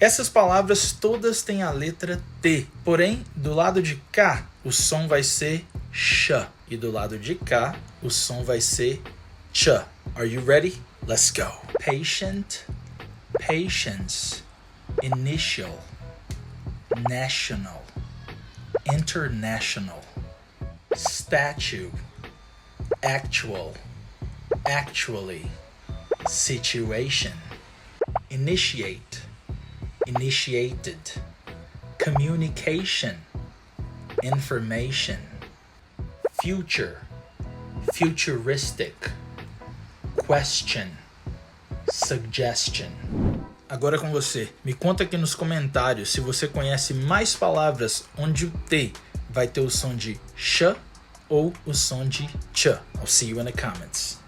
Essas palavras todas têm a letra T, porém, do lado de cá, o som vai ser sh, e do lado de cá, o som vai ser ch. Are you ready? Let's go. Patient, patience, initial, national, international, statue, actual, actually, situation, initiate, initiated, communication, information, future, futuristic, question, suggestion. Agora com você. Me conta aqui nos comentários se você conhece mais palavras onde o T vai ter o som de sh ou o som de ch. I'll see you in the comments.